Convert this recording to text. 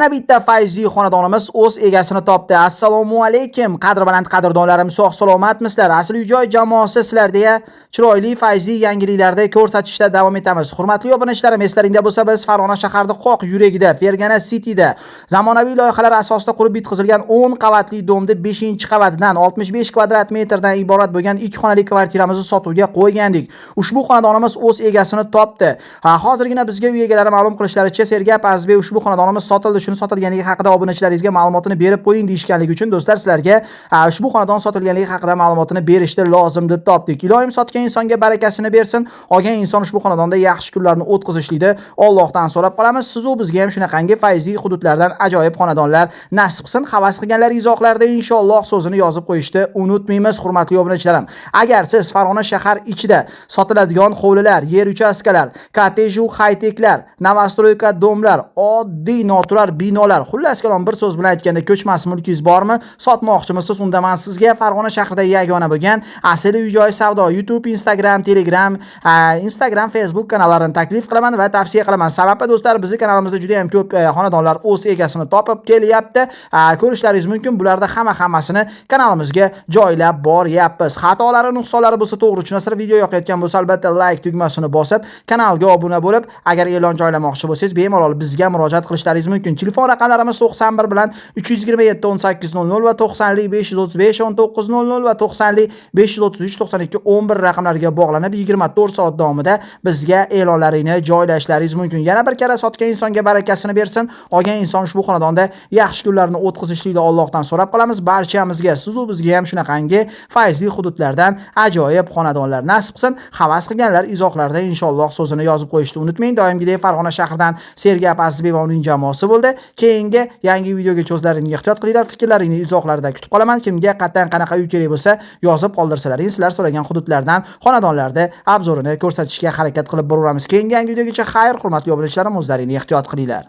Yana bitta fayzli xonadonimiz o'z egasini topdi. Assalomu alaykum. Qadrbaland qadrdonlarim, sog' salomatmisizlar? Asl uy-joy jamoasi sizlarga chiroyli fayzli yangiliklarda ko'rsatishda davom etamiz. Hurmatli obunachilarim, eslaringda bo'lsa, biz Farg'ona shaharida qoq yuragida, Fergana City'da zamonaviy loyihalar asosida qurib bitkazilgan 10 qavatli domda 5-qavatidan 65 kvadrat metrdan iborat bo'lgan 2 xonali kvartiramizni sotuvga qo'ygandik. Ushbu xonadonimiz o'z egasini topdi. Hozirgina bizga uy egalari ma'lum qilishlaricha, Sergap Azizbek ushbu xonadonimiz sotildi, shuni sotilganligi haqida obunachilaringizga ma'lumotini berib qo'ying deyishganligi uchun do'stlar, sizlarga ushbu xonadon sotilganligi haqida ma'lumotini berishni lozim deb topdik. Ilohim sotgan insonga barakasini bersin. Olgan inson ushbu xonadonda yaxshi kunlarni o'tkazishlikda Allohdan so'rab qolamiz. Siz u bizga ham shunaqangi fayzli hududlardan ajoyib xonadonlar nasib qilsin. Havas qilganlar izohlarda inshaalloh so'zini yozib qo'yishni unutmaymiz, hurmatli obunachilarim. Agar siz Farg'ona shahar ichida sotiladigan hovlilar, yer uchastkalar, kottej u high-teklar, novostroyka domlar, oddiy noturar binolar, xullas kalom bir so'z bilan aytganda ko'chmas mulkingiz bormi? Sotmoqchimisiz? Unda men sizga Farg'ona shahrida yagona bo'lgan Asl uy-joy savdo YouTube, Instagram, Telegram, Facebook kanallarını taklif qilaman va tavsiya qilaman. Sababi do'stlar, bizning kanalimizda juda ham ko'p xonadonlar o'z egasini topib kelyapti. Ko'rishlaringiz mumkin. Bularda hammasini kanalimizga joylab boryapmiz. Xatolari, nuqsonlari bo'lsa to'g'ri tushunasizlar. Video yoqayotgan bo'lsa albatta like tugmasini bosib, kanalga obuna bo'lib, agar e'lon joylamoqchi bo'lsangiz bemalol bizga murojaat qilishlaringiz mumkin. Telefon raqamlarimiz 91 bilan 327 1800 va 90 535 1900 va 90 533 92 11 raqamlariga bog'lanib 24 soat davomida bizga e'lonlaringni joylashlaringiz mumkin. Yana bir karra sotgan insonga barakasini bersin. Olgan inson ushbu xonadonda yaxshi kunlarni o'tkazishlikda Allohdan so'rab qolamiz. Barchamizga, siz u bizga ham shunaqangi fayzli hududlardan ajoyib xonadonlar nasib qilsin. Havas qilganlar izohlarda inshaalloh so'zini yozib qo'yishni unutmang. Doimgidek Farg'ona shahridan Sergap Azizbek va uning jamoasi bo'ldi. Keyingi yangi videoga cho'zlaringni ehtiyot qilinglar. Fikrlaringni izohlarda kutib qolaman. Kimga qatdan qanaqa uy kerak bo'lsa yozib qoldirsalaring, sizlar so'ragan hududlardan xonadonlarda obzorini ko'rsatishga harakat qilib boraveramiz. Keyingi yangi videogacha xayr, hurmatli obunachilarim, o'zlaringni ehtiyot qilinglar.